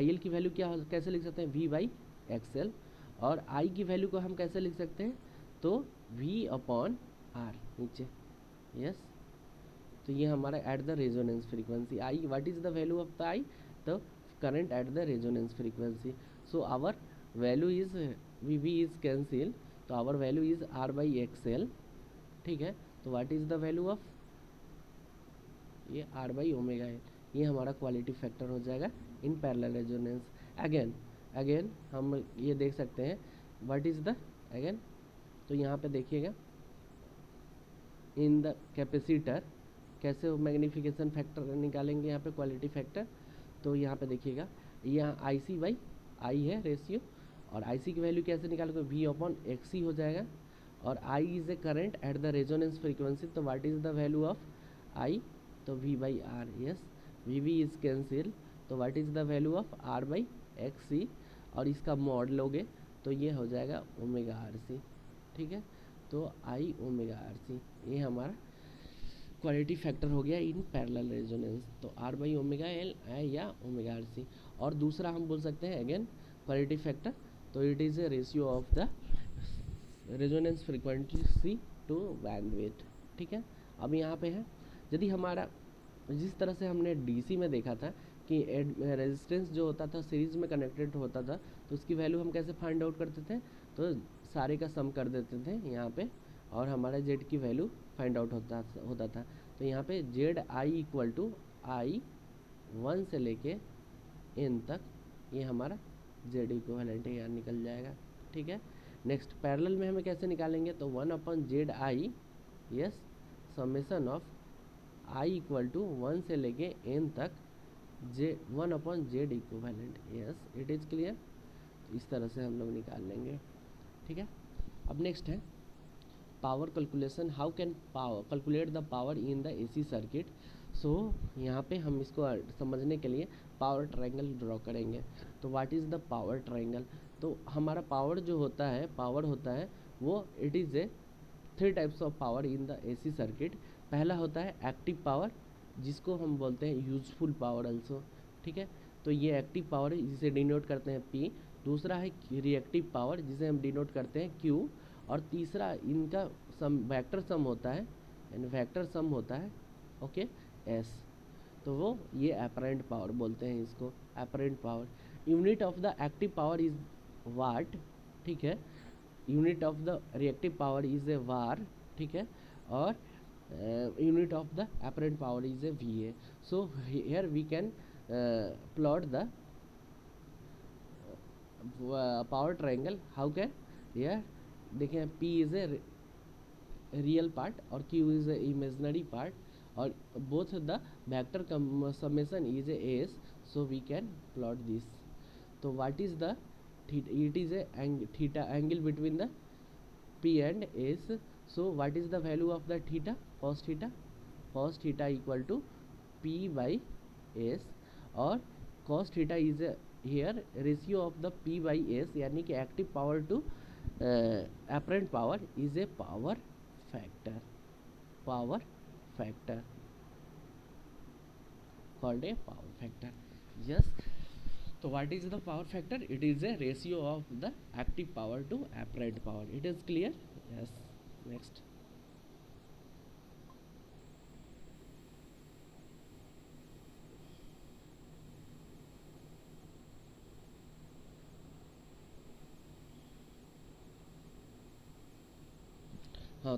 IL की वैल्यू क्या कैसे लिख सकते हैं, V/XL, और I की वैल्यू को हम कैसे लिख सकते हैं, तो V/R नीचे. यस, तो ये हमारा at the resonance frequency I, what is the value of the I, the current at the resonance frequency. So our value is V is cancel, तो आवर वैल्यू इज R/XL. ठीक है, तो what is the value of ये R/ω. ये हमारा quality factor हो जाएगा in parallel resonance. Again हम ये देख सकते हैं व्हाट इज द अगेन. तो यहाँ पे देखिएगा इन द कैपेसिटर कैसे मैग्नीफिकेशन फैक्टर निकालेंगे यहाँ पे क्वालिटी फैक्टर. तो यहाँ पे देखिएगा यहाँ IC/I है रेशियो, और IC की वैल्यू कैसे निकालोगे, V/XC हो जाएगा, और I is a current at the resonance frequency. तो what is the value of I, तो V/R. Yes, V is cancel, तो what is the value of R/XC, और इसका मॉड लोगे तो ये हो जाएगा ω/RC. ठीक है, तो I/ω/RC ये हमारा क्वालिटी फैक्टर हो गया इन पैरेलल रेजोनेंस. तो R/ω/L या ω/RC. और दूसरा हम बोल सकते हैं अगेन क्वालिटी फैक्टर, तो it is a ratio of the resonance frequency to bandwidth. ठीक है, अब यहाँ पे है यदि हमारा जिस तरह से हमने डीसी में देखा था कि रेजिस्टेंस जो होता था सीरीज में कनेक्टेड होता था, तो उसकी वैल्यू हम कैसे फाइंड आउट करते थे, तो सारे का सम कर देते थे यहाँ पे, और हमारा जेड की वैल्यू फाइंड आउट होता था. तो यहाँ पे ZI इक्वल टू I 1 से लेके N तक, ये हमारा जेड इक्विवेलेंट यहाँ निकल जाएगा. ठीक है, नेक्स्ट पैरेलल में हमें कैसे निकालेंगे, तो 1/ZI, yes, summation of I equal to 1 से लेके N तक 1/Z equivalent. Yes, it is clear. इस तरह से हम लोग निकाल लेंगे. ठीक है, अब नेक्स्ट है power calculation. How can power calculate the power in the AC circuit. सो यहाँ पे हम इसको समझने के लिए पावर ट्रायंगल ड्रॉ करेंगे. तो what is the power triangle. तो हमारा पावर जो होता है वो it is A 3 types of power in the AC circuit. पहला होता है एक्टिव पावर, जिसको हम बोलते हैं यूजफुल पावर ऑल्सो. ठीक है, तो ये एक्टिव पावर है, जिसे डिनोट करते हैं P. दूसरा है रिएक्टिव पावर, जिसे हम डिनोट करते हैं Q. और तीसरा इनका सम वेक्टर सम होता है, यानी वेक्टर सम होता है, ओके, S. तो वो ये अपरेंट पावर बोलते हैं इसको, apparent power. Unit of the active power is watt. ठीक है, unit of the reactive power is a VAR. ठीक है, और unit of the apparent power is a VA. So here we can plot the power triangle. How can, here देखें P is a real part और Q is a imaginary part, और both the vector summation is a S. So we can plot this. तो what is the it is a theta angle between the P and S. So what is the value of the theta, cos theta equal to P/S, और cos theta is here ratio of the P/S, यानी कि active power to apparent power is a power factor. called a power factor. Yes. So what is the power factor? It is a ratio of the active power to apparent power. It is clear? Yes. Next.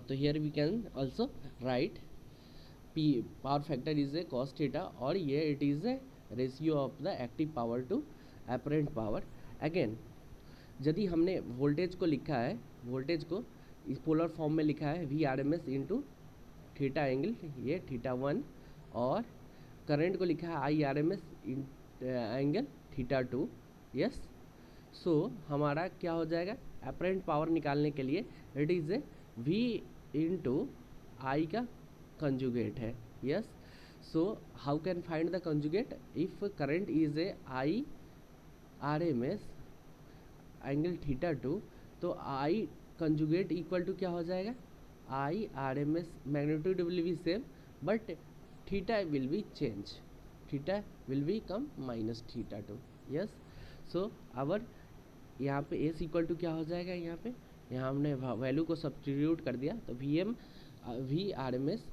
So here we can also write P power factor is a cos theta, और ये it is a ratio of the active power to apparent power. Again, यदि हमने voltage को लिखा है, voltage को इस polar form में लिखा है V R M S into theta angle, ये थीटा 1, और करंट को लिखा है I R M S angle theta 2. Yes. सो हमारा क्या हो जाएगा? अपरेंट पावर निकालने के लिए it is a V into I का कंजुगेट है. Yes. So how can find the conjugate? If current is a I R M S angle theta 2, तो आई कंजुगेट इक्वल टू क्या हो जाएगा? I R M S. Magnitude will be same but theta will be change, theta will be come minus theta 2. Yes. So our यहाँ पे S equal to क्या हो जाएगा? यहाँ हमने वैल्यू को सब्स्टिट्यूट कर दिया, तो V R M S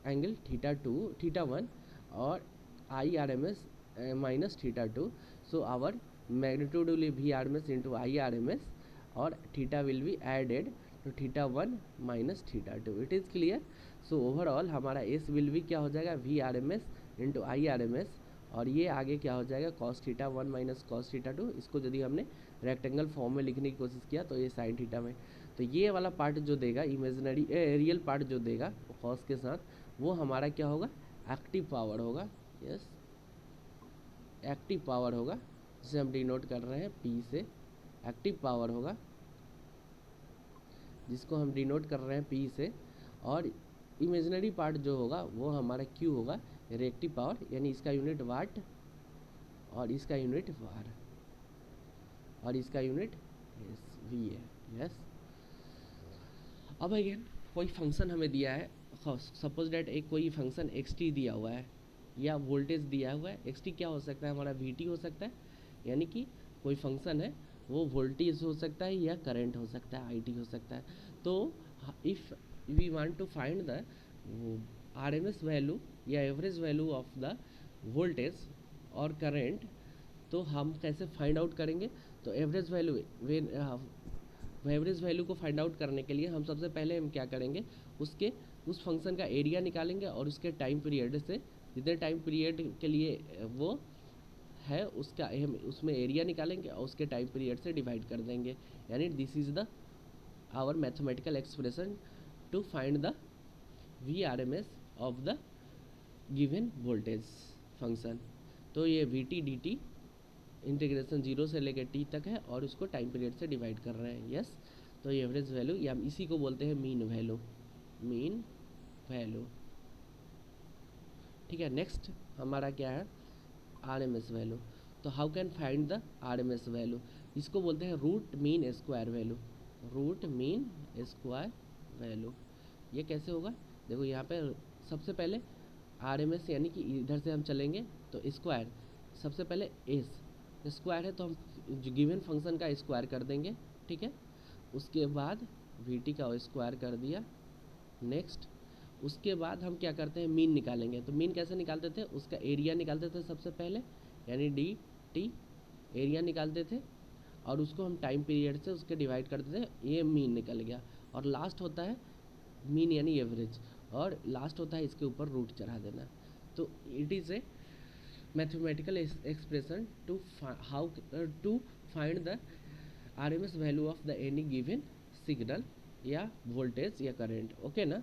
angle theta 2 theta 1 और I R M S minus theta 2. So our magnitude will V R M S into I R M S, और theta will be added to theta 1 minus theta 2. It is clear? So overall हमारा S will be क्या हो जाएगा? V R M S into I R M S, और ये आगे क्या हो जाएगा? Cos theta 1 minus cos theta 2. इसको यदि हमने रेक्टेंगल फॉर्म में लिखने की कोशिश किया तो ये साइन थीटा में. तो ये वाला पार्ट जो देगा इमेजिनरी रियल पार्ट जो देगा कॉस के साथ, वो हमारा क्या होगा? एक्टिव पावर होगा. यस, एक्टिव पावर होगा, जिसे हम डिनोट कर रहे हैं पी से. एक्टिव पावर होगा जिसको हम डिनोट कर रहे हैं पी से, और इमेजिनरी पार्ट जो होगा वो हमारा क्यू होगा, रिएक्टिव पावर, यानी इसका यूनिट वाट और इसका यूनिट वार और इसका यूनिट वी है. यस. अब अगेन कोई फंक्शन हमें दिया है, सपोज डेट एक कोई फंक्शन एक्स टी दिया हुआ है या वोल्टेज दिया हुआ है. एक्स टी क्या हो सकता है? हमारा वी टी हो सकता है, यानी कि कोई फंक्शन है वो वोल्टेज हो सकता है या करंट हो सकता है, आई टी हो सकता है. तो if we want to find the R M S value या average value of the voltage और करंट, तो हम कैसे फाइंड आउट करेंगे? तो एवरेज वैल्यू को फाइंड आउट करने के लिए हम सबसे पहले हम क्या करेंगे? उस फंक्शन का एरिया निकालेंगे और उसके टाइम पीरियड से, जितने टाइम पीरियड के लिए वो है उसका हम उसमें एरिया निकालेंगे और उसके टाइम पीरियड से डिवाइड कर देंगे. यानी this is the our mathematical expression to find the V R M S of the given voltage function. तो ये V T D T integration 0 से लेकर टी तक है और उसको टाइम पीरियड से डिवाइड कर रहे हैं. यस. तो ये एवरेज वैल्यू, या इसी को बोलते हैं मीन वैल्यू. Mean value. ठीक है. नेक्स्ट हमारा क्या है? R M S value. तो how can find the R M S value? इसको बोलते हैं root mean square value. Root mean square value. ये कैसे होगा? देखो यहाँ पे सबसे पहले आर एम एस, यानी कि इधर से हम चलेंगे तो स्क्वायर, सबसे पहले एस स्क्वायर है तो हम गिवन फंक्शन का स्क्वायर कर देंगे. ठीक है. उसके बाद वी टी का स्क्वायर कर दिया. नेक्स्ट उसके बाद हम क्या करते हैं? मीन निकालेंगे. तो मीन कैसे निकालते थे? उसका एरिया निकालते थे सबसे पहले, यानी डी टी एरिया निकालते थे, और उसको हम टाइम पीरियड से उसके डिवाइड करते थे. ये मीन निकल गया. और लास्ट होता है मीन यानी एवरेज, और लास्ट होता है इसके ऊपर रूट चढ़ा देना. तो it is a mathematical expression to find the R M S value of the any given signal या वोल्टेज या करंट. ओके ना.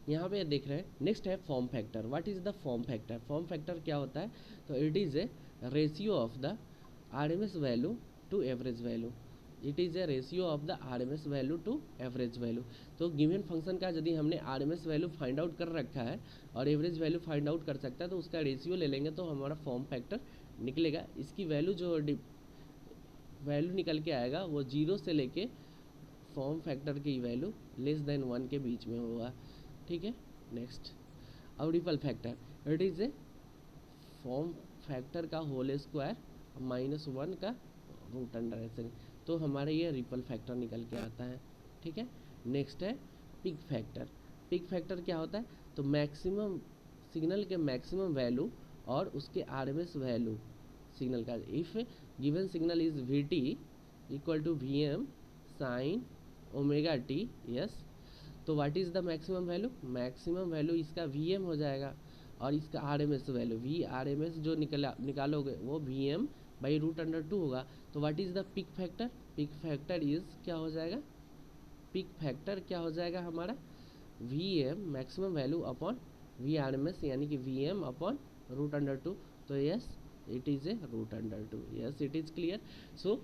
यहाँ पे देख रहे हैं. नेक्स्ट है form factor. What is the form factor? Form factor क्या होता है? तो it is a ratio of the R M S value to average value. It is a ratio of the R M S value to average value. तो given function का यदि हमने R M S value find out कर रखा है और average value find out कर सकता है, तो उसका रेशियो ले लेंगे तो हमारा फॉर्म फैक्टर निकलेगा. इसकी वैल्यू जो वैल्यू निकल के आएगा वो 0 से लेके फॉर्म फैक्टर की वैल्यू लेस देन 1 के बीच में होगा. ठीक है. नेक्स्ट अब ripple factor. It is A form factor का होल स्क्वायर -1 का रूट अंडर ऐसे, तो हमारे ये रिपल फैक्टर निकल के आता है। ठीक है, नेक्स्ट है पिक फैक्टर। पिक फैक्टर क्या होता है, तो मैक्सिमम सिग्नल के मैक्सिमम वैल्यू और उसके आरएमएस वैल्यू सिग्नल का, if given signal is V t equal to V M sine omega t, yes, तो what is the maximum value, maximum value इसका वी एम हो जाएगा और इसका R M S value V R M S जो निकालोगे वो V M by root under two होगा। तो what is the peak factor, peak factor is क्या हो जाएगा, पिक फैक्टर क्या हो जाएगा हमारा V M maximum value upon V R M S, यानी कि V M upon root under two. तो yes it is a root under two, yes it is clear. So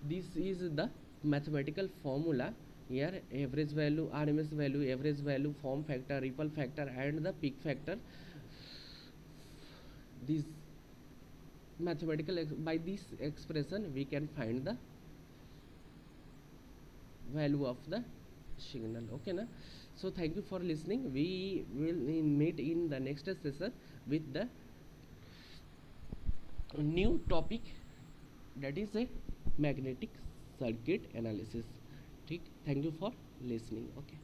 this is the mathematical formula here, average value, RMS value, average value, form factor, ripple factor and the peak factor. This mathematical by this expression we can find the value of the signal. Okay na, so thank you for listening. We will meet in the next session with the new topic, that is a magnetic circuit analysis. ठीक, thank you for listening. Okay.